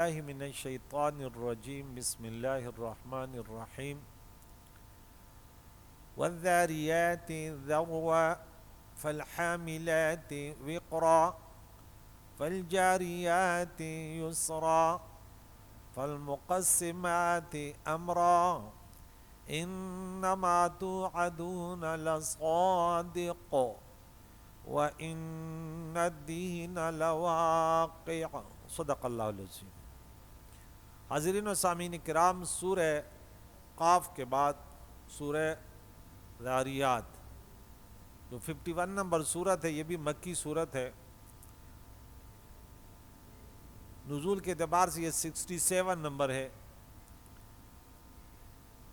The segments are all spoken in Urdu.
الله من الشيطان الرجيم بسم الله الرحمن الرحيم والذاريات ذروا فالحاملات وقرا فالجاريات يسرا فالمقسمات أمرا إنما توعدون لصادق وإن الدين لواقع صدق اللہ العظیم۔ حاضرین و سامعین کرام، سورہ قاف کے بعد سورہ ذاریات جو 51 نمبر سورت ہے، یہ بھی مکی سورت ہے۔ نزول کے اعتبار سے یہ 67 نمبر ہے۔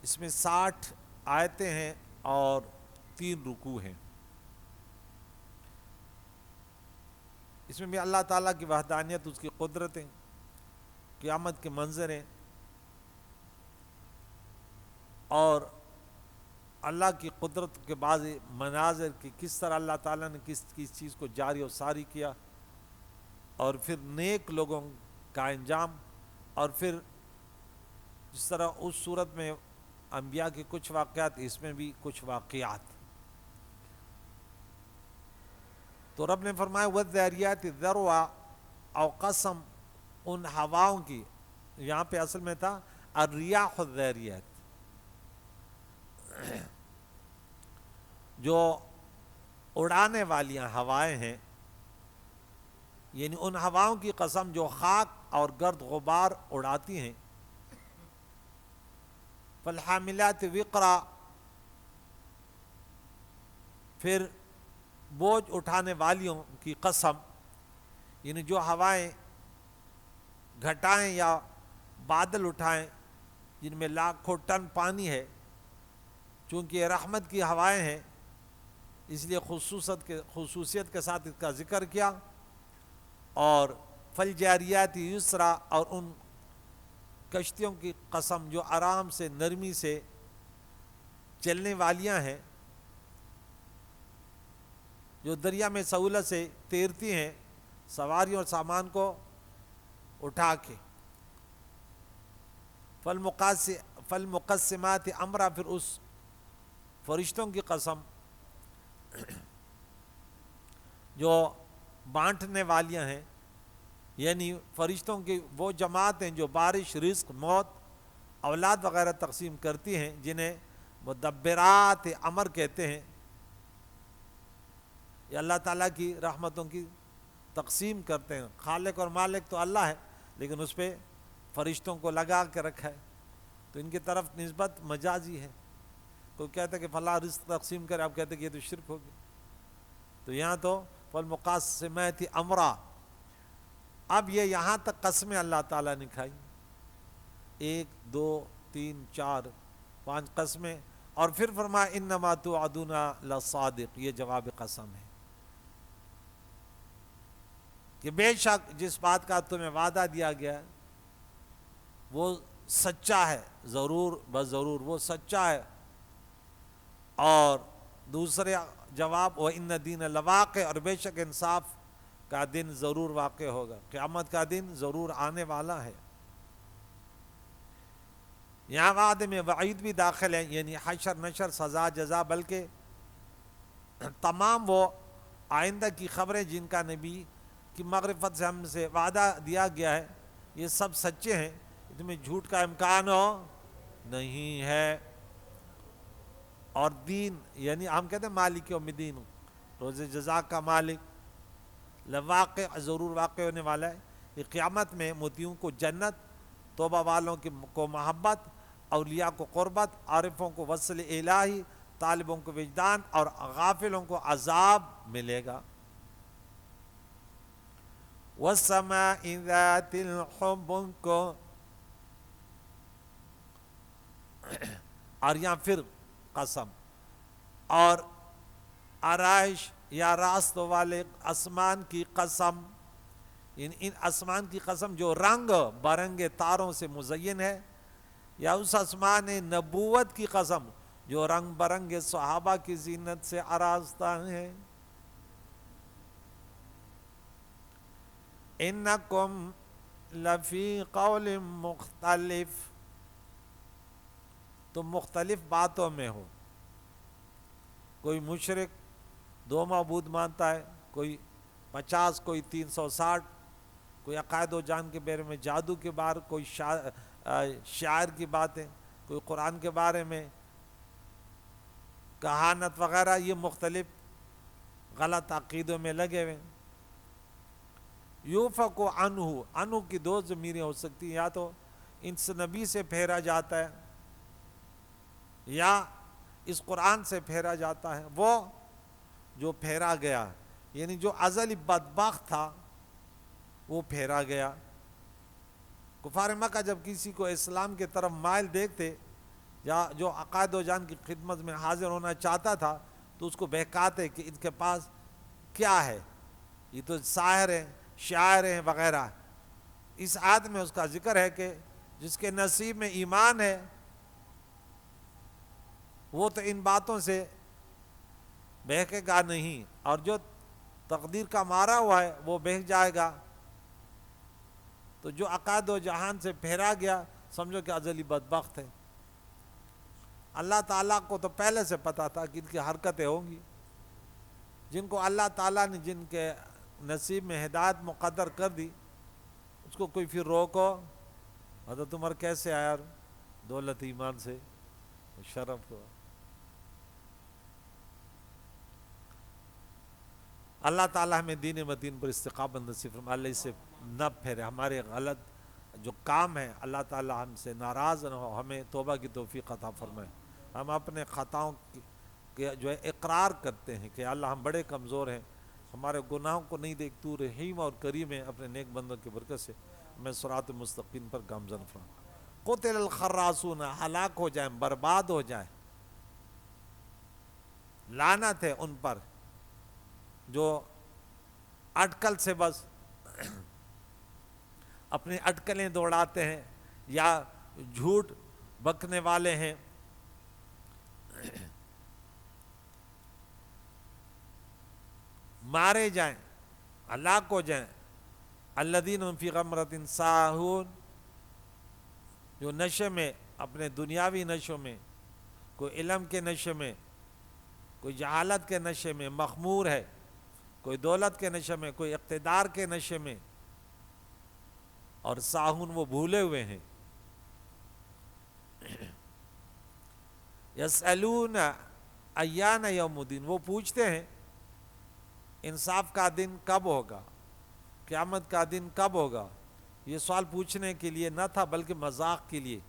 اس میں 60 آیتیں ہیں اور 3 رکوع ہیں۔ اس میں بھی اللہ تعالیٰ کی وحدانیت، اس کی قدرتیں، قیامت کے منظر ہیں اور اللہ کی قدرت کے بعض مناظر کی کس طرح اللہ تعالیٰ نے کس چیز کو جاری و ساری کیا، اور پھر نیک لوگوں کا انجام، اور پھر جس طرح اس صورت میں انبیاء کے کچھ واقعات، اس میں بھی کچھ واقعات۔ تو رب نے فرمایا وَالذَّارِيَاتِ ذَرْوًا، او قسم ان ہواؤں کی، یہاں پہ اصل میں تھا الریاح الذاریات، جو اڑانے والیاں ہوائیں ہیں، یعنی ان ہواؤں کی قسم جو خاک اور گرد غبار اڑاتی ہیں۔ فالحاملات وقرا، پھر بوجھ اٹھانے والیوں کی قسم، یعنی جو ہوائیں گھٹائیں یا بادل اٹھائیں جن میں لاکھوں ٹن پانی ہے، چونکہ یہ رحمت کی ہوائیں ہیں اس لیے خصوصیت کے ساتھ اس کا ذکر کیا۔ اور فالجاریات یسرا، اور ان کشتیوں کی قسم جو آرام سے نرمی سے چلنے والیاں ہیں، جو دریا میں سہولت سے تیرتی ہیں سواریوں اور سامان کو اٹھا کے۔ فالمقسمات امرا، پھر اس فرشتوں کی قسم جو بانٹنے والیاں ہیں، یعنی فرشتوں کی وہ جماعت ہیں جو بارش، رزق، موت، اولاد وغیرہ تقسیم کرتی ہیں، جنہیں مدبرات امر کہتے ہیں۔ یہ اللہ تعالیٰ کی رحمتوں کی تقسیم کرتے ہیں۔ خالق اور مالک تو اللہ ہے، لیکن اس پہ فرشتوں کو لگا کے رکھا ہے، تو ان کی طرف نسبت مجازی ہے۔ کوئی کہتا ہے کہ فلاں رزق تقسیم کرے، آپ کہتے ہیں کہ یہ تو شرک ہو گیا۔ تو یہاں تو فالمقاسمات امرا، اب یہ یہاں تک قسمیں اللہ تعالیٰ نے کھائی، 1 2 3 4 5 قسمیں، اور پھر فرمایا انما توعدون لصادق، یہ جواب قسم ہے کہ بے شک جس بات کا تمہیں وعدہ دیا گیا وہ سچا ہے، ضرور بضرور وہ سچا ہے۔ اور دوسرے جواب وَإِنَّ الدِّينَ لَوَاقِعٌ، اور بے شک انصاف کا دن ضرور واقع ہوگا، قیامت کا دن ضرور آنے والا ہے۔ یہاں وعدے میں وعید بھی داخل ہے، یعنی حشر نشر، سزا جزا، بلکہ تمام وہ آئندہ کی خبریں جن کا نبی کی مغفرت سے ہم سے وعدہ دیا گیا ہے، یہ سب سچے ہیں، اس میں جھوٹ کا امکان نہیں ہے۔ اور دین، یعنی ہم کہتے ہیں مالک یوم الدین، روز جزا کا مالک، لواقع، ضرور واقع ہونے والا ہے۔ یہ قیامت میں متیوں کو جنت، توبہ والوں کو محبت، اولیاء کو قربت، عارفوں کو وصل الہی، طالبوں کو وجدان، اور غافلوں کو عذاب ملے گا۔ وَالسَّمَاءِ ذَاتِ الْحُبُكِ، اور یہاں پھر قسم، اور آرائش یا راستوں والے آسمان کی قسم، ان آسمان کی قسم جو رنگ برنگے تاروں سے مزین ہے، یا اس آسمان نبوت کی قسم جو رنگ برنگے صحابہ کی زینت سے آراستہ ہے۔ انکم لفی قول مختلف، تم مختلف باتوں میں ہو. کوئی مشرک 2 معبود مانتا ہے، کوئی 50، کوئی 360، کوئی عقائد و جان کے بارے میں، جادو کے بارے، کوئی شاعر کی باتیں، کوئی قرآن کے بارے میں کہانت وغیرہ، یہ مختلف غلط عقیدوں میں لگے ہوئے. یوفق عنہ کی 2 ضمیریں ہو سکتی ہیں، یا تو اس نبی سے پھیرا جاتا ہے یا اس قرآن سے پھیرا جاتا ہے. وہ جو پھیرا گیا، یعنی جو ازلی بدبخت تھا وہ پھیرا گیا. کفار مکہ جب کسی کو اسلام کی طرف مائل دیکھتے یا جو عقائد و جان کی خدمت میں حاضر ہونا چاہتا تھا تو اس کو بہکاتے کہ ان کے پاس کیا ہے، یہ تو ساحر ہیں، شاعر ہیں وغیرہ. اس آیت میں اس کا ذکر ہے کہ جس کے نصیب میں ایمان ہے وہ تو ان باتوں سے بہکے گا نہیں، اور جو تقدیر کا مارا ہوا ہے وہ بہک جائے گا. تو جو عقائد و جہان سے پھیرا گیا سمجھو کہ ازلی بدبخت ہے. اللہ تعالیٰ کو تو پہلے سے پتا تھا کہ ان کی حرکتیں ہوں گی. جن کو اللہ تعالیٰ نے جن کے نصیب میں ہدایت مقدر کر دی اس کو کوئی پھر روکو. حضرت عمر کیسے آیا؟ دولت ایمان سے، شرف کو. اللہ تعالیٰ ہمیں دین مدین پر استقامت نصیب فرمائے. اللہ اس سے نہ پھیرے، ہمارے غلط جو کام ہے اللہ تعالیٰ ہم سے ناراض نہ ہو، ہمیں توبہ کی توفیق عطا فرمائے. ہم اپنے خطاؤں کے جو ہے اقرار کرتے ہیں کہ اللہ ہم بڑے کمزور ہیں، ہمارے گناہوں کو نہیں دیکھ، تو رحیم اور کریم ہے، اپنے نیک بندوں کی برکت سے ہمیں صراط مستقیم پر گامزن فرما. قتل الخراصون، ہلاک ہو جائیں، برباد ہو جائیں، لعنت ہے ان پر جو اٹکل سے بس اپنی اٹکلیں دوڑاتے ہیں یا جھوٹ بکنے والے ہیں. مارے جائیں، ہلاک ہو جائیں. الذین هم فی غمرۃ ساہون، جو نشے میں، اپنے دنیاوی نشوں میں، کوئی علم کے نشے میں، کوئی جہالت کے نشے میں مخمور ہے، کوئی دولت کے نشے میں، کوئی اقتدار کے نشے میں، اور ساہون وہ بھولے ہوئے ہیں. یسألون ایان یوم الدین، وہ پوچھتے ہیں انصاف کا دن کب ہوگا، قیامت کا دن کب ہوگا. یہ سوال پوچھنے کے لیے نہ تھا بلکہ مذاق کے لیے،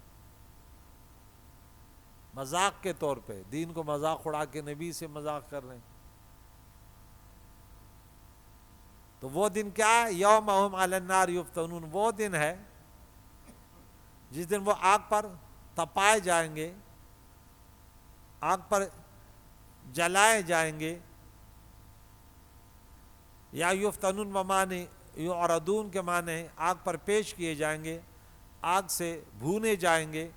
مذاق کے طور پہ دین کو مذاق اڑا کے نبی سے مذاق کر رہے ہیں. تو وہ دن کیا ہے؟ یوم ہم علی النار یفتنون، وہ دن ہے جس دن وہ آگ پر تپائے جائیں گے، آگ پر جلائے جائیں گے. یا یفتنون بمعنی یعرضون کے معنی ہے آگ پر پیش کیے جائیں گے، آگ سے بھونے جائیں گے.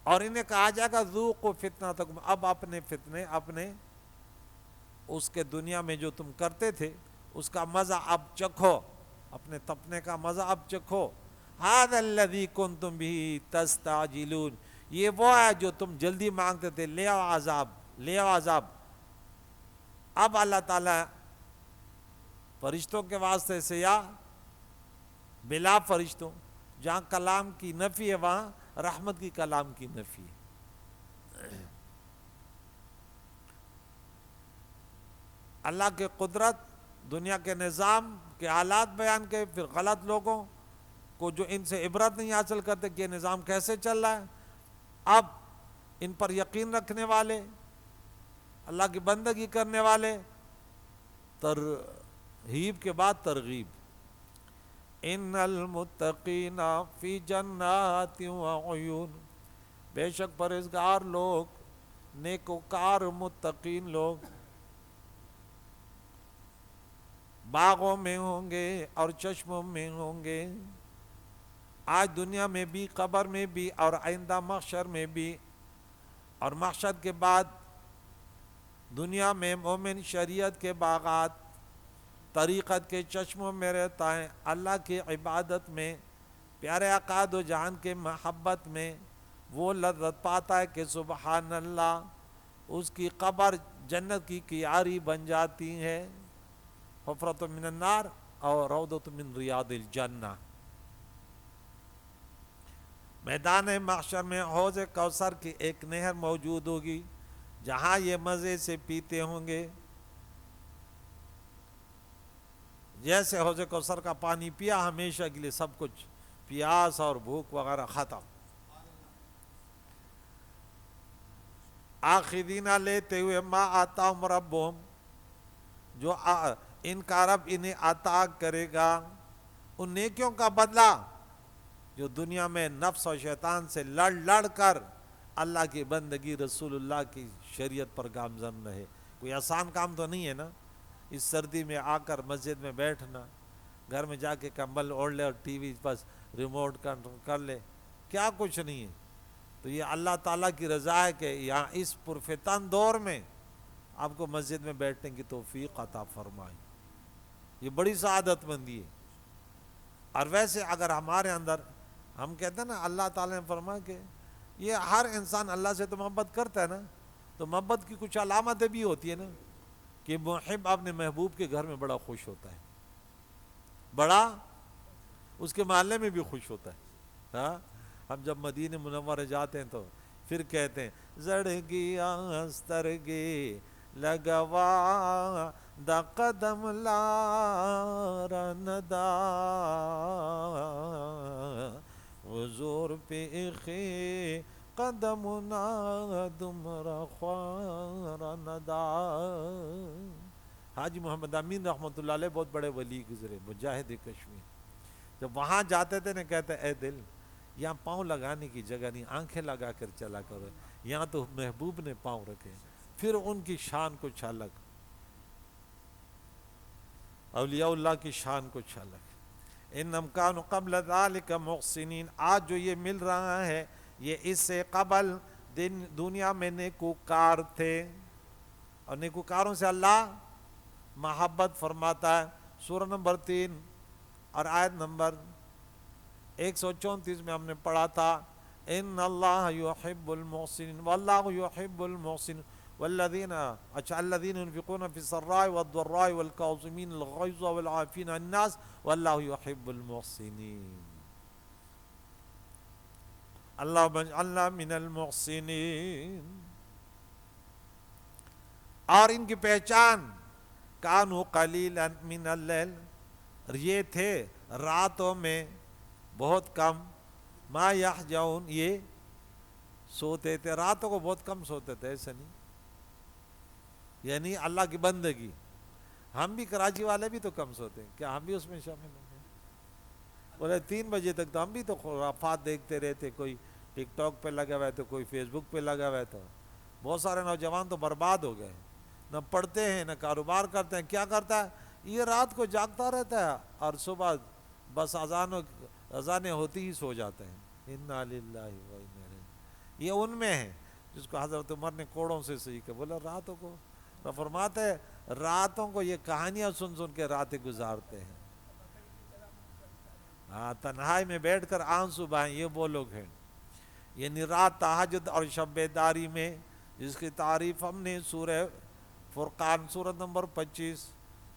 اور انہیں کہا جائے گا ذوقوا فتنتکم، اب اپنے فتنے، اپنے اس کے دنیا میں جو تم کرتے تھے اس کا مزہ اب چکھو، اپنے تپنے کا مزہ اب چکھو. ھذا الذی کنتم بہ تستعجلون، یہ وہ ہے جو تم جلدی مانگتے تھے، لے آؤ عذاب، لے آؤ عذاب. اب اللہ تعالیٰ فرشتوں کے واسطے سے یا بلا فرشتوں، جہاں کلام کی نفی ہے وہاں رحمت کی کلام کی نفی ہے. اللہ کے قدرت، دنیا کے نظام کے حالات بیان کے، پھر غلط لوگوں کو جو ان سے عبرت نہیں حاصل کرتے کہ یہ نظام کیسے چل رہا ہے. اب ان پر یقین رکھنے والے، اللہ کی بندگی کرنے والے، ترہیب کے بعد ترغیب. ان المتقین فی جنات وعیون، بے شک پرہیزگار لوگ، نیکوکار متقین لوگ باغوں میں ہوں گے اور چشموں میں ہوں گے. آج دنیا میں بھی، قبر میں بھی، اور آئندہ محشر میں بھی. اور محشر کے بعد دنیا میں مومن شریعت کے باغات، طریقت کے چشموں میں رہتا ہے، اللہ کی عبادت میں، پیارے آقا دو جہان کے محبت میں وہ لذت پاتا ہے کہ سبحان اللہ، اس کی قبر جنت کی کیاری بن جاتی ہے، حفرۃ من النار اور روضۃ من ریاض الجنہ۔ میدان محشر میں حوض کوثر کی ایک نہر موجود ہوگی جہاں یہ مزے سے پیتے ہوں گے، جیسے حوض کوثر کا پانی پیا ہمیشہ کے لیے سب کچھ، پیاس اور بھوک وغیرہ ختم۔ آخذین لیتے ہوئے ما آتاہم ربہم، جو ان کا رب انہیں عطا کرے گا ان نیکیوں کا بدلہ جو دنیا میں نفس اور شیطان سے لڑ لڑ کر اللہ کی بندگی، رسول اللہ کی شریعت پر گامزن رہے۔ کوئی آسان کام تو نہیں ہے نا، اس سردی میں آ کر مسجد میں بیٹھنا، گھر میں جا کے کمبل اوڑھ لے اور ٹی وی بس ریموٹ کنٹرول کر لے، کیا کچھ نہیں ہے۔ تو یہ اللہ تعالیٰ کی رضا ہے کہ یہاں اس پرفتن دور میں آپ کو مسجد میں بیٹھنے کی توفیق عطا فرمائے، یہ بڑی سعادت مندی ہے۔ اور ویسے اگر ہمارے اندر، ہم کہتے ہیں نا اللہ تعالیٰ نے فرمایا کہ یہ ہر انسان اللہ سے تو محبت کرتا ہے نا، تو محبت کی کچھ علامتیں بھی ہوتی ہیں نا، کہ محب اپنے محبوب کے گھر میں بڑا خوش ہوتا ہے، بڑا اس کے محلے میں بھی خوش ہوتا ہے۔ ہاں، ہم جب مدینہ منورہ جاتے ہیں تو پھر کہتے ہیں زڑگی آسترگی لگوا دا قدم لارا ندا حضور پیخی قدمنا دمرا خوارا ندا۔ حاجی محمد امین رحمۃ اللہ علیہ بہت بڑے ولی گزرے، مجاہد کشمیر، جب وہاں جاتے تھے نا کہتے اے دل یہاں پاؤں لگانے کی جگہ نہیں، آنکھیں لگا کر چلا کرو، یہاں تو محبوب نے پاؤں رکھے، پھر ان کی شان کچھ الگ، اولیاء اللہ کی شان کچھ الگ۔ انہم کانوا قبل ذالک محسنین، آج جو یہ مل رہا ہے یہ اس سے قبل دنیا میں نیکوکار تھے، اور نیکوکاروں سے اللہ محبت فرماتا ہے۔ سورہ نمبر 3 اور آیت نمبر 134 میں ہم نے پڑھا تھا ان اللہ یحب المحسنین واللہ یحب المحسنین والذین الذین ينفقون في السراء والضراء والکاظمین الغیظ والعافین عن الناس واللہ یحب المحسنین۔ اللہم اجعلنا من المحسنین۔ اور ان کی پہچان کانوا قلیلا من اللیل، یہ تھے راتوں میں بہت کم، ما یہجعون، یہ سوتے تھے، راتوں کو بہت کم سوتے تھے، ایسا نہیں، یعنی اللہ کی بندگی۔ ہم بھی کراچی والے بھی تو کم سوتے ہیں، کیا ہم بھی اس میں شامل ہوں گے؟ بولے 3 بجے تک تو ہم بھی تو خرافات دیکھتے رہتے، کوئی ٹک ٹاک پہ لگا ہوا ہے تو کوئی فیس بک پہ لگا ہوا ہے، تو بہت سارے نوجوان تو برباد ہو گئے، نہ پڑھتے ہیں نہ کاروبار کرتے ہیں، کیا کرتا ہے یہ رات کو جاگتا رہتا ہے اور صبح بس اذانیں ہوتی ہی سو جاتے ہیں۔ انا للہ و انا الیہ، یہ ان میں ہے جس کو حضرت عمر نے کوڑوں سے سیکھا، بولا راتوں کو فرماتے ہیں راتوں کو یہ کہانیاں سن سن کے راتیں گزارتے ہیں، ہاں تنہائی میں بیٹھ کر آنسو بہائیں، یہ وہ لوگ ہیں۔ یعنی رات تہجد اور شب بیداری میں، جس کی تعریف ہم نے سورہ فرقان سورۃ نمبر 25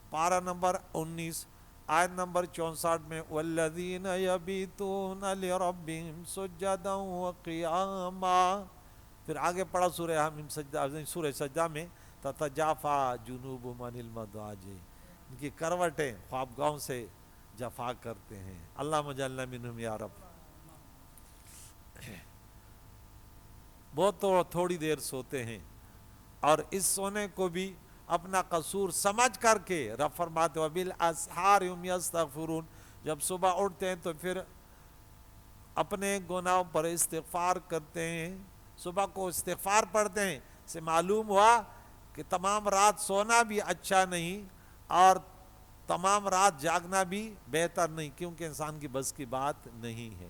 پارہ نمبر 19 آیت نمبر 64 میں والذین یبیتون لربہم سجدا وقیاما، پھر آگے پڑھا سورہ حمیم سورہ سجدہ میں تتجافا جنوبہم عن المضاجع، ان کی کروٹیں خوابگاہوں سے جفا کرتے ہیں۔ اللہم اجعلنا منہم یا رب۔ بہت تھوڑی دیر سوتے ہیں، اور اس سونے کو بھی اپنا قصور سمجھ کر کے رب فرماتے ہیں وبالاسحار هم یستغفرون، جب صبح اٹھتے ہیں تو پھر اپنے گناہوں پر استغفار کرتے ہیں، صبح کو استغفار پڑھتے ہیں، سے معلوم ہوا کہ تمام رات سونا بھی اچھا نہیں اور تمام رات جاگنا بھی بہتر نہیں، کیونکہ انسان کی بس کی بات نہیں ہے۔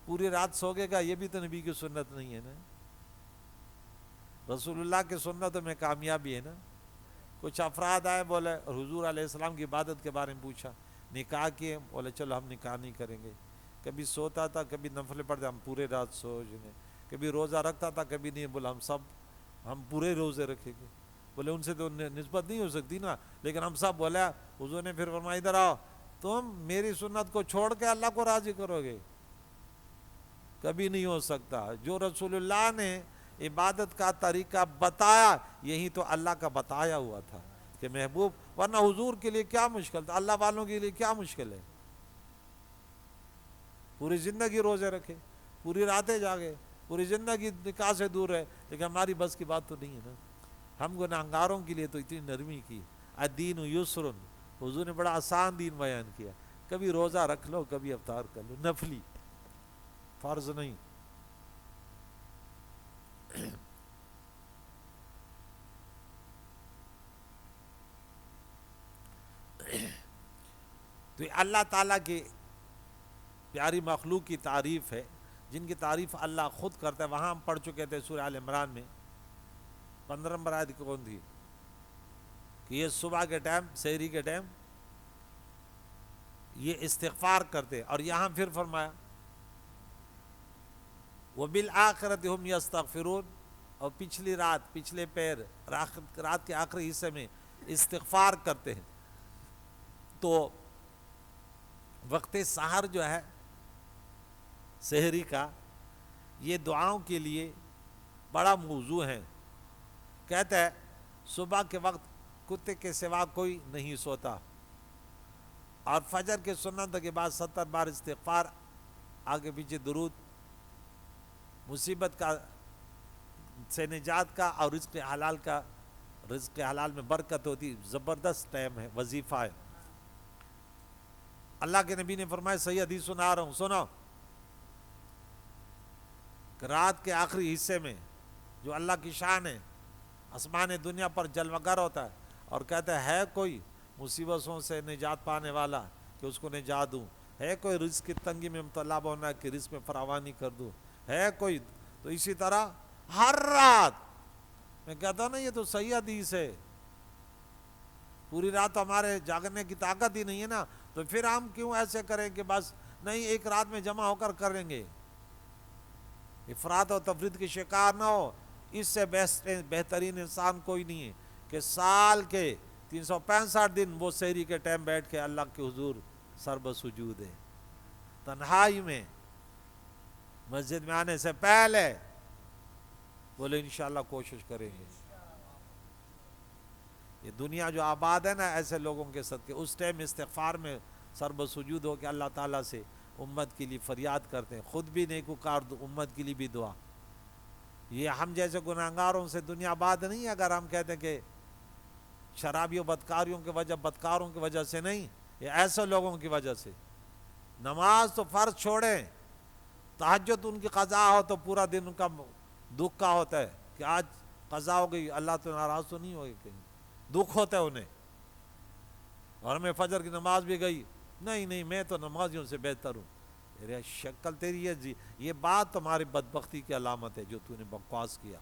پوری رات سوگے گا یہ بھی تو نبی کی سنت نہیں ہے نا، رسول اللہ کی سنتوں میں کامیابی ہے نا۔ کچھ افراد آئے بولے اور حضور علیہ السلام کی عبادت کے بارے میں پوچھا، نکاح کیے، بولے چلو ہم نکاح نہیں کریں گے. کبھی سوتا تھا، کبھی نفلیں پڑھتے، ہم پورے رات سو جنے. کبھی روزہ رکھتا تھا، کبھی نہیں، بولا ہم پورے روزے رکھیں گے. بولے ان سے تو نسبت نہیں ہو سکتی نا، لیکن ہم سب بولے. حضور نے پھر فرمایا ادھر آؤ، تم میری سنت کو چھوڑ کے اللہ کو راضی کرو گے؟ کبھی نہیں ہو سکتا. جو رسول اللہ نے عبادت کا طریقہ بتایا، یہی تو اللہ کا بتایا ہوا تھا کہ محبوب، ورنہ حضور کے لیے کیا مشکل تھا، اللہ والوں کے لیے کیا مشکل ہے؟ پوری زندگی روزے رکھے، پوری راتیں جاگے، پوری زندگی نکاح سے دور رہے، لیکن ہماری بس کی بات تو نہیں ہے نا. ہم گناہگاروں کے لیے تو اتنی نرمی کی. الدین یسر، حضور نے بڑا آسان دین بیان کیا. کبھی روزہ رکھ لو، کبھی افطار کر لو، نفلی، فرض نہیں. تو یہ اللہ تعالیٰ کی پیاری مخلوق کی تعریف ہے، جن کی تعریف اللہ خود کرتا ہے. وہاں ہم پڑھ چکے تھے سورہ آل عمران میں 15 نمبر آیت کون تھی، کہ یہ صبح کے ٹائم، سحری کے ٹائم یہ استغفار کرتے. اور یہاں پھر فرمایا وَبِالْآخِرَةِ هُمْ يَسْتَغْفِرُونَ، اور پچھلی رات، پچھلے پیر، رات کے آخری حصے میں استغفار کرتے ہیں. تو وقت سحر جو ہے سحری کا، یہ دعاؤں کے لیے بڑا موضوع ہے. کہتا ہے صبح کے وقت کتے کے سوا کوئی نہیں سوتا، اور فجر کے سنت کے بعد 70 بار استغفار، آگے پیچھے درود، مصیبت کا سے نجات کا اور رزق حلال کا، رزق حلال میں برکت ہوتی. زبردست ٹائم ہے، وظیفہ ہے. اللہ کے نبی نے فرمایا، صحیح حدیث سنا رہا ہوں، سنو، کہ رات کے آخری حصے میں جو اللہ کی شان ہے، آسمان دنیا پر جلوگر ہوتا ہے، اور کہتا ہے کوئی مصیبتوں سے نجات پانے والا کہ اس کو نجات دوں؟ ہے کوئی رزق کی تنگی میں مبتلا ہونا کہ رزق میں فراوانی کر دوں؟ ہے کوئی؟ تو اسی طرح ہر رات میں کہتا ہوں نا، یہ تو صحیح حدیث ہے. پوری رات تو ہمارے جاگنے کی طاقت ہی نہیں ہے نا، تو پھر ہم کیوں ایسے کریں کہ بس نہیں ایک رات میں جمع ہو کر کریں گے؟ افراط و تفرید کی شکار نہ ہو. اس سے بہترین انسان کوئی نہیں ہے کہ سال کے 365 دن وہ سحری کے ٹائم بیٹھ کے اللہ کے حضور سر بسجود ہے، تنہائی میں، مسجد میں آنے سے پہلے. بولے انشاءاللہ کوشش کریں گے. یہ دنیا جو آباد ہے نا ایسے لوگوں کے صدقے، اس ٹائم استغفار میں سر بسجود ہو کے اللہ تعالیٰ سے امت کے لیے فریاد کرتے ہیں، خود بھی نیکوکار، امت کے لیے بھی دعا. یہ ہم جیسے گناہگاروں سے دنیا آباد نہیں ہے. اگر ہم کہتے ہیں کہ شرابیوں بدکاریوں کی وجہ، بدکاروں کی وجہ سے نہیں، یہ ایسے لوگوں کی وجہ سے. نماز تو فرض چھوڑیں، تہجد ان کی قضا ہو تو پورا دن ان کا دکھ کا ہوتا ہے کہ آج قضا ہو گئی، اللہ تو ناراض تو نہیں ہوگی، کہیں دکھ ہوتا ہے انہیں. اور میں فجر کی نماز بھی گئی، نہیں میں تو نمازیوں سے بہتر ہوں. میرے شکل تیری ہے جی، یہ بات تمہاری بدبختی کی علامت ہے جو تو نے بکواس کیا.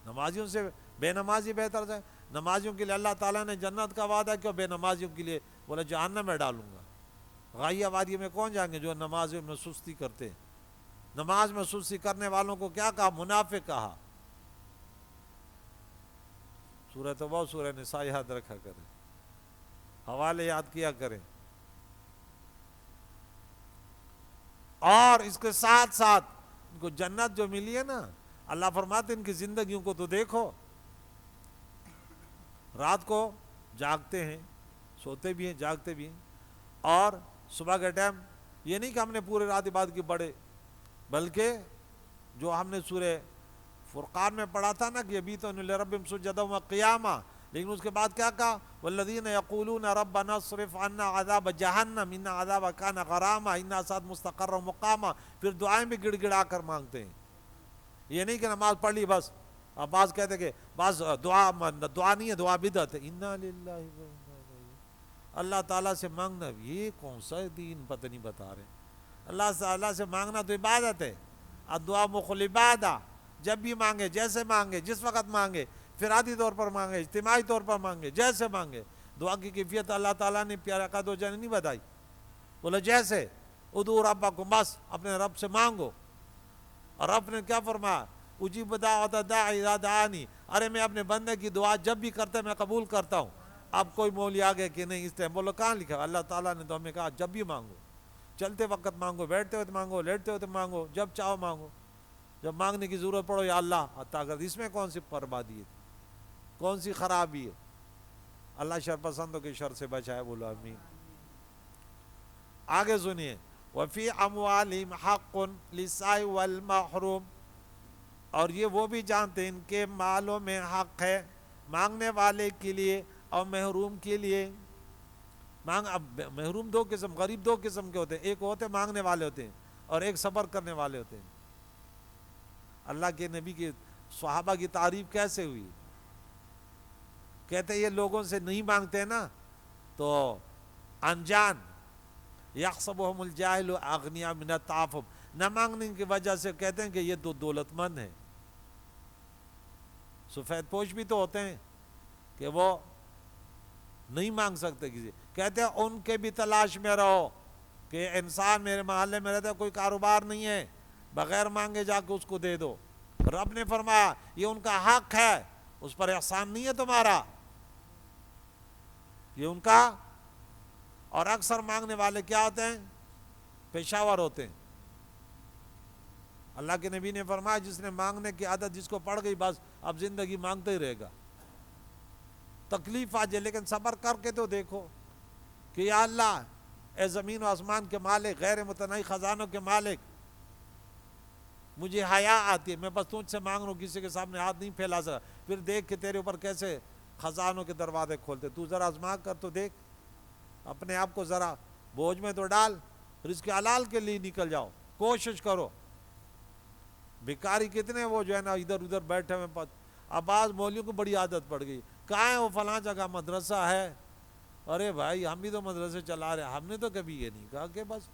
نمازیوں سے بے نمازی بہتر ہے. نمازیوں کے لیے اللہ تعالیٰ نے جنت کا وعدہ کیا، بے نمازیوں کے لیے بولا جہنم میں ڈالوں گا. غائیہ وادی میں کون جائیں گے جو نمازوں میں سستی کرتے ہیں؟ نماز میں سستی کرنے والوں کو کیا کہا؟ منافق کہا. سورہ توبہ، سورہ نساء یاد رکھا کریں، حوالے یاد کیا کریں. اور اس کے ساتھ ساتھ ان کو جنت جو ملی ہے نا، اللہ فرماتے ان کی زندگیوں کو تو دیکھو، رات کو جاگتے ہیں، سوتے بھی ہیں، جاگتے بھی ہیں، اور صبح کے ٹائم یہ نہیں کہ ہم نے پورے رات عبادت کی بڑے، بلکہ جو ہم نے سورہ فرقان میں پڑھا تھا نا کہ یبیتون لربہم سجدا وقیاما، لیکن اس کے بعد کیا کہا؟ والذین یقولون ربنا اصرف عنا عذاب جہنم ان عذابها کان غراما انها ساءت مستقرا مقاما. پھر دعائیں بھی گڑ گڑا کر مانگتے ہیں. یہ نہیں کہ نماز پڑھ لی بس. اب بعض کہتے ہیں کہ بعض دعا نہیں ہے، دعا بدعت ہے. انا للہ و انا الیہ. اللہ تعالیٰ سے مانگنا، یہ کون سا دین پتہ نہیں بتا رہے. اللہ تعالیٰ سے مانگنا تو عبادت ہے. الدعاء مخ العبادہ. جب بھی مانگے، جیسے مانگے، جس وقت مانگے. فرادی طور پر مانگے، اجتماعی طور پر مانگے، جیسے مانگے. دعا کی کیفیت اللہ تعالیٰ نے پیارے آقا دو جان نہیں بتائی. بولے جیسے ادعوا ربکم، بس اپنے رب سے مانگو. اور رب نے کیا فرمایا؟ اجیب دعوت الداعی اذا دعانی، ارے میں اپنے بندے کی دعا جب بھی کرتا ہے میں قبول کرتا ہوں. اب کوئی مولوی آگے کہ نہیں اس ٹائم، بولو کہاں لکھا؟ اللہ تعالیٰ نے تو ہمیں کہا جب بھی مانگو، چلتے وقت مانگو، بیٹھتے ہوئے مانگو، لیٹتے ہوئے مانگو، جب چاہو مانگو. جب مانگنے کی ضرورت پڑو یا اللہ عطا کر. اس میں کون سی بربادی ہے، کون سی خرابی ہے؟ اللہ شر پسندوں کے شر سے بچائے، بولو آمین. آگے سنیے، وفی اموالہم حق للسائل والمحروم، اور یہ وہ بھی جانتے ہیں ان کے مالوں میں حق ہے مانگنے والے کے لیے اور محروم کے لیے. محروم دو قسم، غریب دو قسم کے ہوتے ہیں، ایک ہوتے مانگنے والے ہوتے ہیں اور ایک صبر کرنے والے ہوتے ہیں. اللہ کے نبی کے صحابہ کی تعریف کیسے ہوئی؟ کہتے ہیں یہ لوگوں سے نہیں مانگتے نا تو انجان یحسبهم الجاہل اغنیاء من التعفف، نہ مانگنے کی وجہ سے کہتے ہیں کہ یہ تو دولت مند ہے. سفید پوش بھی تو ہوتے ہیں کہ وہ نہیں مانگ سکتے کسی. کہتے ہیں ان کے بھی تلاش میں رہو کہ انسان میرے محلے میں رہتا ہے، کوئی کاروبار نہیں ہے، بغیر مانگے جا کے اس کو دے دو. رب نے فرمایا یہ ان کا حق ہے، اس پر احسان نہیں ہے تمہارا، یہ ان کا. اور اکثر مانگنے والے کیا ہوتے ہیں؟ پیشاور ہوتے ہیں. اللہ کے نبی نے فرمایا جس نے مانگنے کی عادت جس کو پڑ گئی بس اب زندگی مانگتے ہی رہے گا. تکلیف آ جائے لیکن صبر کر کے تو دیکھو کہ یا اللہ اے زمین و آسمان کے مالک، غیر متناہی خزانوں کے مالک، مجھے حیا آتی ہے، میں بس تجھ سے مانگ رہا ہوں، کسی کے سامنے ہاتھ نہیں پھیلا سکا. پھر دیکھ کہ تیرے اوپر کیسے خزانوں کے دروازے کھولتے. تو ذرا آزما کر تو دیکھ، اپنے آپ کو ذرا بوجھ میں تو ڈال، رزق حلال کے لیے نکل جاؤ، کوشش کرو. بھکاری کتنے وہ جو ہے نا ادھر ادھر بیٹھے ہوئے. اب بعض مولویوں کو بڑی عادت پڑ گئی، کہاں ہے وہ فلاں جگہ مدرسہ ہے. ارے بھائی ہم بھی تو مدرسے چلا رہے ہیں، ہم نے تو کبھی یہ نہیں کہا کہ بس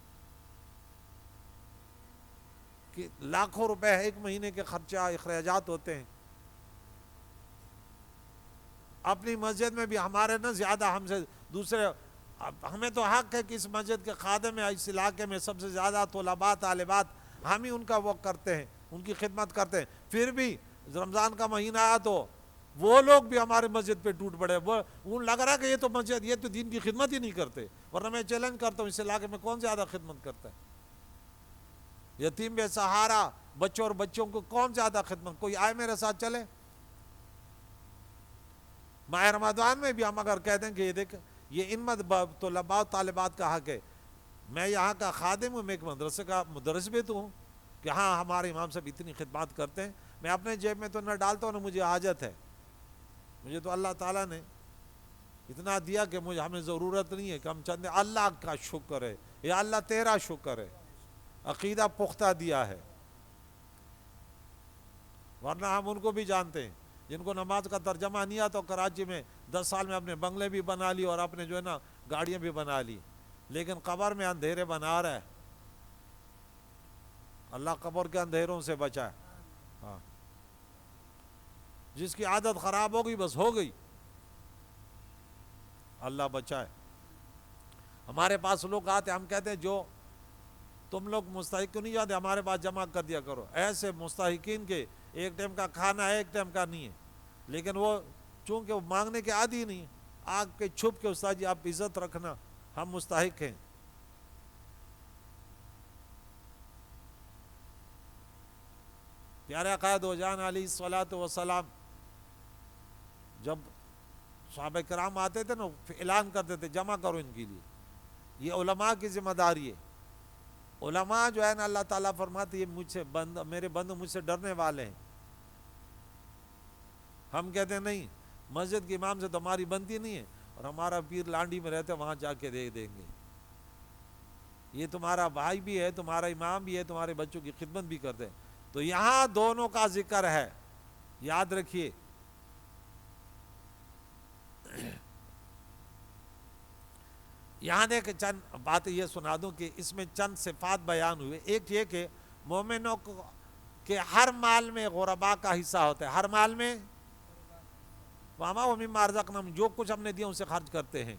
کہ لاکھوں روپے ایک مہینے کے خرچہ اخراجات ہوتے ہیں. اپنی مسجد میں بھی ہمارے نا زیادہ ہم سے دوسرے، ہمیں تو حق ہے کہ اس مسجد کے خادم ہیں، اس علاقے میں سب سے زیادہ طلباء طالبات ہم ہی ان کا وہ کرتے ہیں، ان کی خدمت کرتے ہیں. پھر بھی رمضان کا مہینہ آیا تو وہ لوگ بھی ہمارے مسجد پہ ٹوٹ پڑے. وہ لگ رہا ہے کہ یہ تو مسجد، یہ تو دین کی خدمت ہی نہیں کرتے. ورنہ میں چیلنج کرتا ہوں اس علاقے میں کون زیادہ خدمت کرتا ہے؟ یتیم بے سہارا بچوں اور بچوں کو کون زیادہ خدمت؟ کوئی آئے میرے ساتھ چلے. ماہ رمضان میں بھی ہم اگر کہہ دیں کہ یہ دیکھ یہ ان طلباء طالبات کا حق ہے، میں یہاں کا خادم ہوں، میں ایک مدرسے کا مدرس بھی تو ہوں کہ ہاں ہمارے امام صاحب اتنی خدمات کرتے ہیں، میں اپنے جیب میں تو نہ ڈالتا ہوں نہ مجھے حاجت ہے. مجھے تو اللہ تعالیٰ نے اتنا دیا کہ مجھے ہمیں ضرورت نہیں ہے کہ ہم چند. اللہ کا شکر ہے، یا اللہ تیرا شکر ہے، عقیدہ پختہ دیا ہے. ورنہ ہم ان کو بھی جانتے ہیں جن کو نماز کا ترجمہ نہیں آتا، کراچی میں 10 سال میں اپنے بنگلے بھی بنا لی اور اپنے جو ہے نا گاڑیاں بھی بنا لی، لیکن قبر میں اندھیرے بنا رہا ہے. اللہ قبر کے اندھیروں سے بچائے. ہاں جس کی عادت خراب ہو گئی بس ہو گئی، اللہ بچائے. ہمارے پاس لوگ آتے ہم کہتے ہیں جو تم لوگ مستحق کیوں نہیں جاتے ہمارے پاس جمع کر دیا کرو. ایسے مستحقین کے ایک ٹائم کا کھانا ہے ایک ٹائم کا نہیں ہے، لیکن وہ چونکہ وہ مانگنے کے عادی نہیں، آگ کے چھپ کے استاد جی آپ عزت رکھنا ہم مستحق ہیں. پیارے آقا دو جان علیہ الصلوۃ والسلام جب صحابہ کرام آتے تھے نا اعلان کرتے تھے جمع کرو ان کے لیے. یہ علماء کی ذمہ داری ہے. علماء جو ہے نا اللہ تعالیٰ فرماتے یہ مجھ سے میرے بندو مجھ سے ڈرنے والے ہیں. ہم کہتے ہیں نہیں مسجد کے امام سے تو ہماری بنتی نہیں ہے اور ہمارا پیر لانڈی میں رہتے وہاں جا کے دے دیں گے. یہ تمہارا بھائی بھی ہے، تمہارا امام بھی ہے، تمہارے بچوں کی خدمت بھی کرتے ہیں. تو یہاں دونوں کا ذکر ہے، یاد رکھیے. یہاں دیکھ چند باتیں یہ سنا دوں کہ اس میں چند صفات بیان ہوئے. ایک یہ کہ مومنوں کو کہ ہر مال میں غربا کا حصہ ہوتا ہے، ہر مال میں وَمَا وَمِمَّا رَزَقْنَاهُمْ، جو کچھ ہم نے دیا اسے خرچ کرتے ہیں.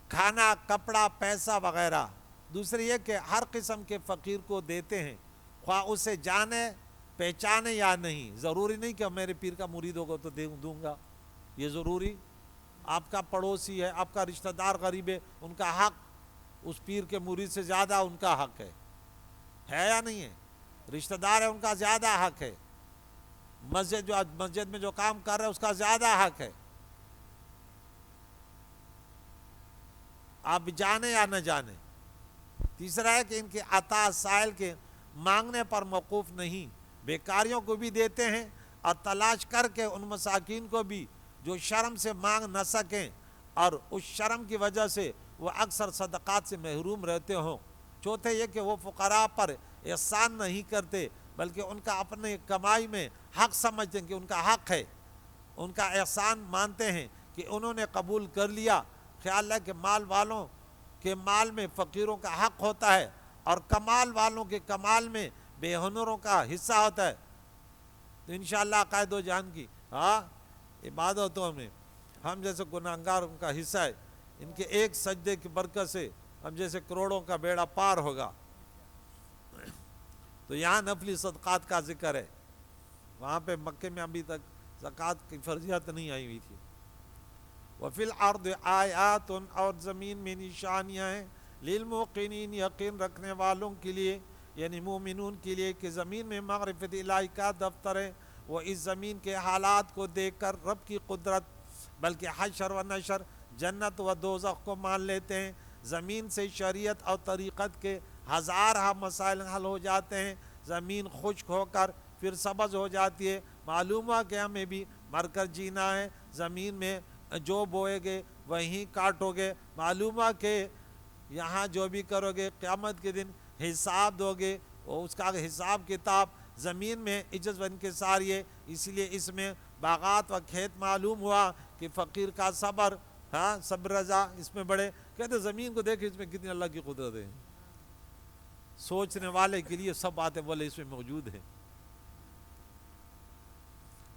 کھانا، کپڑا، پیسہ وغیرہ. دوسری یہ کہ ہر قسم کے فقیر کو دیتے ہیں، خواہ اسے جانے پہچانے یا نہیں. ضروری نہیں کہ میرے پیر کا مرید ہوگا تو دوں گا، یہ ضروری. آپ کا پڑوسی ہے، آپ کا رشتہ دار غریب ہے، ان کا حق اس پیر کے مرید سے زیادہ ان کا حق ہے یا نہیں ہے؟ رشتہ دار ہے، ان کا زیادہ حق ہے. مسجد میں جو کام کر رہے ہیں اس کا زیادہ حق ہے. آپ جانے یا نہ جانے. تیسرا ہے کہ ان کے عطا سائل کے مانگنے پر موقوف نہیں، بیکاریوں کو بھی دیتے ہیں اور تلاش کر کے ان مساکین کو بھی جو شرم سے مانگ نہ سکیں اور اس شرم کی وجہ سے وہ اکثر صدقات سے محروم رہتے ہوں. چوتھے یہ کہ وہ فقراء پر احسان نہیں کرتے بلکہ ان کا اپنے کمائی میں حق سمجھتے ہیں کہ ان کا حق ہے، ان کا احسان مانتے ہیں کہ انہوں نے قبول کر لیا. خیال ہے کہ مال والوں کے مال میں فقیروں کا حق ہوتا ہے اور کمال والوں کے کمال میں بے ہنروں کا حصہ ہوتا ہے. تو انشاءاللہ عقائد و جان کی عبادتوں میں ہم جیسے گناہگار ان کا حصہ ہے. ان کے ایک سجدے کی برکت سے ہم جیسے کروڑوں کا بیڑا پار ہوگا. تو یہاں نفلی صدقات کا ذکر ہے. وہاں پہ مکے میں ابھی تک زکوٰۃ کی فرضیت نہیں آئی ہوئی تھی. وفی الارض آیات، اور زمین میں نشانیاں ہیں، للموقنین، یقین رکھنے والوں کے لیے، یعنی مومنون کے لیے، کہ زمین میں معرفت الہی کا دفتر ہے. وہ اس زمین کے حالات کو دیکھ کر رب کی قدرت بلکہ حشر و نشر، جنت و دوزخ کو مان لیتے ہیں. زمین سے شریعت اور طریقت کے ہزارہ مسائل حل ہو جاتے ہیں. زمین خشک ہو کر پھر سبز ہو جاتی ہے. معلوم ہوا کہ ہمیں بھی مر کر جینا ہے. زمین میں جو بوئے گے وہیں کاٹو گے. معلوم ہوا کہ یہاں جو بھی کرو گے قیامت کے دن حساب دو گے، اور اس کا حساب کتاب زمین میں عجز بن کے ساری ہے. اس لیے اس میں باغات و کھیت معلوم ہوا کہ فقیر کا صبر، صبر رضا اس میں بڑے. کہتے زمین کو دیکھ اس میں کتنی اللہ کی قدرت ہے. سوچنے والے کے لیے سب باتیں بولے اس میں موجود ہیں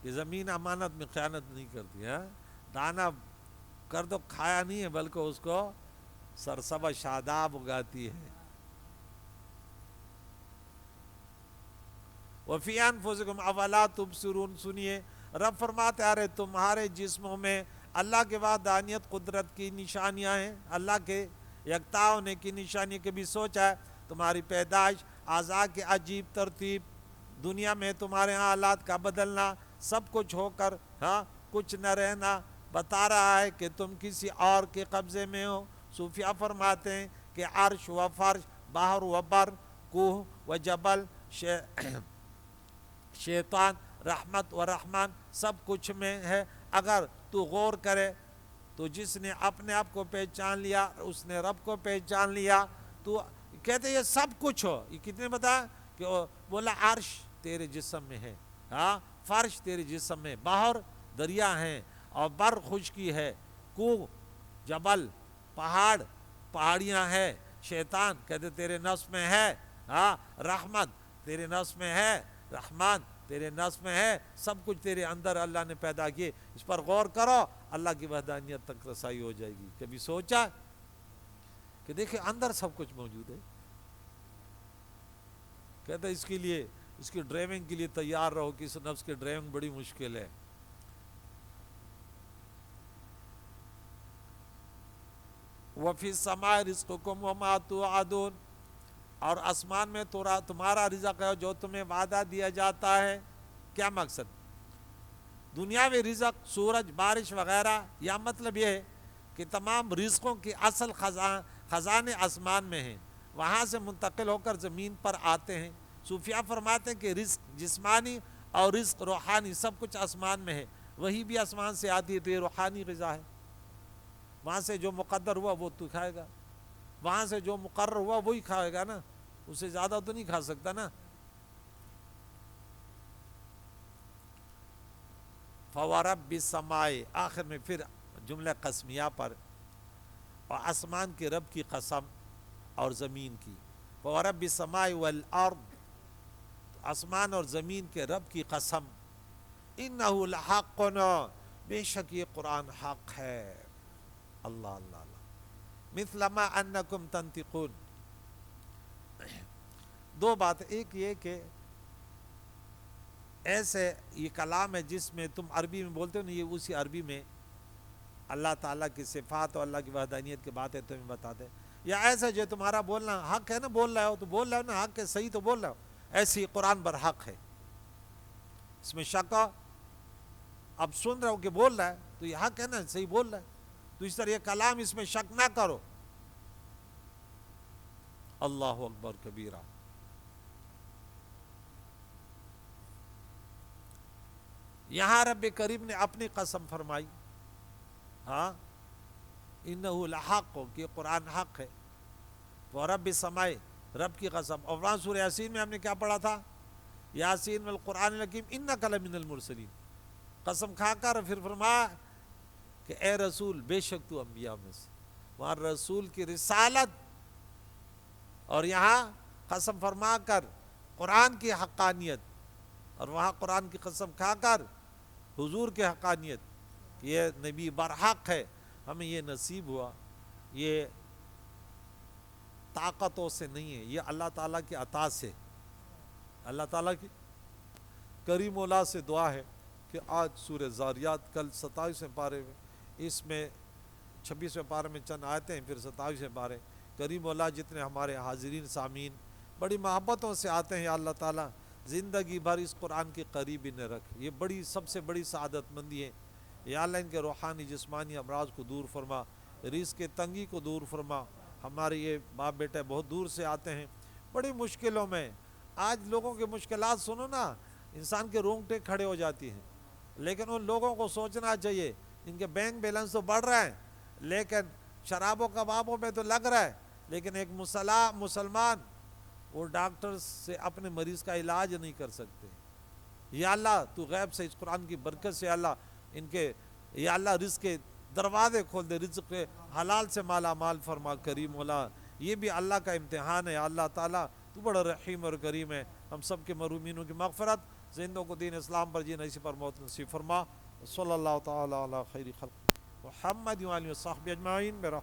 کہ زمین امانت میں خیانت نہیں کرتی ہے. دانا کر دو کھایا نہیں ہے بلکہ اس کو سرسبہ شاداب اگاتی ہے. وفی انفسکم افلا تبصرون، سنیے رب فرماتے ارے تمہارے جسموں میں اللہ کے وحدانیت قدرت کی نشانیاں ہیں، اللہ کے یکتا ہونے کی نشانی. کبھی سوچا ہے تمہاری پیدائش، اعضاء کی عجیب ترتیب، دنیا میں تمہارے حالات کا بدلنا، سب کچھ ہو کر کچھ نہ رہنا، بتا رہا ہے کہ تم کسی اور کے قبضے میں ہو. صوفیہ فرماتے ہیں کہ عرش و فرش، بحر و بر، کوہ و جبل، شیطان، رحمت و رحمان، سب کچھ میں ہے. اگر تو غور کرے تو جس نے اپنے آپ کو پہچان لیا اس نے رب کو پہچان لیا. تو کہتے یہ سب کچھ ہو. یہ کتنے بتا کہ بولا عرش تیرے جسم میں ہے، فرش تیرے جسم میں، بحر دریا ہیں، اور بر خشکی ہے، کوہ جبل پہاڑ پہاڑیاں ہیں، شیطان کہتے تیرے نفس میں ہے، رحمت تیرے نفس میں ہے، رحمان تیرے نفس میں ہے. سب کچھ تیرے اندر اللہ نے پیدا کیے. اس پر غور کرو، اللہ کی وحدانیت تک رسائی ہو جائے گی. کبھی سوچا کہ دیکھیں اندر سب کچھ موجود ہے. کہتے اس کے لیے، اس کی ڈرائیونگ کے لیے تیار رہو کہ اس نفس کی ڈرائیونگ بڑی مشکل ہے. وَفِي السَّمَاءِ رِزْقُكُمْ وَمَا تُوعَدُونَ، اور آسمان میں تمہارا رزق ہے جو تمہیں وعدہ دیا جاتا ہے. کیا مقصد؟ دنیاوی رزق، سورج، بارش وغیرہ، یا مطلب یہ ہے کہ تمام رزقوں کی اصل خزانے آسمان میں ہیں، وہاں سے منتقل ہو کر زمین پر آتے ہیں. صوفیہ فرماتے ہیں کہ رزق جسمانی اور رزق روحانی سب کچھ آسمان میں ہے. وہی بھی آسمان سے آتی ہے تو یہ روحانی غذا ہے. وہاں سے جو مقدر ہوا وہ تو کھائے گا، وہاں سے جو مقرر ہوا وہی کھائے گا نا، اس سے زیادہ تو نہیں کھا سکتا نا. فَوَرَبِّ السَّمَاءِ، آخر میں پھر جملہ قسمیہ پر، اور آسمان کے رب کی قسم اور زمین کی. فَوَرَبِّ السَّمَاءِ وَالْأَرْضِ، آسمان اور زمین کے رب کی قسم، انہ لحق، بے شک یہ قرآن حق ہے۔ اللہ اللہ اللہ، مثل ما انکم تنطقون۔ دو بات، ایک یہ کہ ایسے یہ کلام ہے جس میں تم عربی میں بولتے ہو نا، یہ اسی عربی میں اللہ تعالیٰ کی صفات اور اللہ کی وحدانیت کی باتیں تمہیں بتاتے، یا ایسا جو تمہارا بولنا حق ہے نا، بول رہے ہو تو بول رہے ہو نا، حق ہے، صحیح تو بول رہے ہو، ایسی قرآن پر حق ہے، اس میں شک ہو؟ اب سن رہے ہو کہ بول رہا ہے تو یہ حق ہے نا، صحیح بول رہا ہے، تو اس طرح یہ کلام اس میں شک نہ کرو۔ اللہ اکبر کبیرہ۔ یہاں رب کریم نے اپنی قسم فرمائی، ہاں، انہو لحق، کہ قرآن حق ہے، وہ رب سمائے، رب کی قسم۔ اور وہاں سورہ یاسین میں ہم نے کیا پڑھا تھا؟ یاسین والقرآن الحکیم انک لمن المرسلین، قسم کھا کر پھر فرمایا کہ اے رسول بے شک تو انبیاء میں سے، وہاں رسول کی رسالت، اور یہاں قسم فرما کر قرآن کی حقانیت، اور وہاں قرآن کی قسم کھا کر حضور کی حقانیت کہ یہ نبی برحق ہے۔ ہمیں یہ نصیب ہوا، یہ طاقتوں سے نہیں ہے، یہ اللہ تعالیٰ کی عطا سے، اللہ تعالیٰ کی کریم اللہ سے دعا ہے کہ آج سورہ زاریات، کل 27ویں پارے میں، اس میں 26ویں پارے میں چند آیتیں ہیں، پھر 27ویں پارے، کریم اللہ جتنے ہمارے حاضرین سامعین بڑی محبتوں سے آتے ہیں، یا اللہ تعالیٰ زندگی بھر اس قرآن کی قریبی نے رکھ، یہ بڑی سب سے بڑی سعادت مندی ہے، یا اللہ ان کے روحانی جسمانی امراض کو دور فرما، رزق کی تنگی کو دور فرما۔ ہمارے یہ باپ بیٹے بہت دور سے آتے ہیں، بڑی مشکلوں میں، آج لوگوں کی مشکلات سنو نا، انسان کے رونگٹے کھڑے ہو جاتی ہیں، لیکن ان لوگوں کو سوچنا چاہیے، ان کے بینک بیلنس تو بڑھ رہا ہے، لیکن شرابوں کبابوں میں تو لگ رہا ہے، لیکن ایک مسلمان وہ ڈاکٹر سے اپنے مریض کا علاج نہیں کر سکتے۔ یا اللہ تو غیب سے اس قرآن کی برکت سے اللہ ان کے، یا اللہ رزق کے دروازے کھول دے، رزق کے حلال سے مالا مال فرما کریم اللہ۔ یہ بھی اللہ کا امتحان ہے، اللہ تعالیٰ تو بڑا رحیم اور کریم ہے، ہم سب کے محرومینوں کی مغفرت، زندوں کو دین اسلام پر جینا، اسی پر موت نصیب فرما۔ صلی اللہ تعالیٰ علی خیر خلق محمد و آلہ و صحبہ اجمعین۔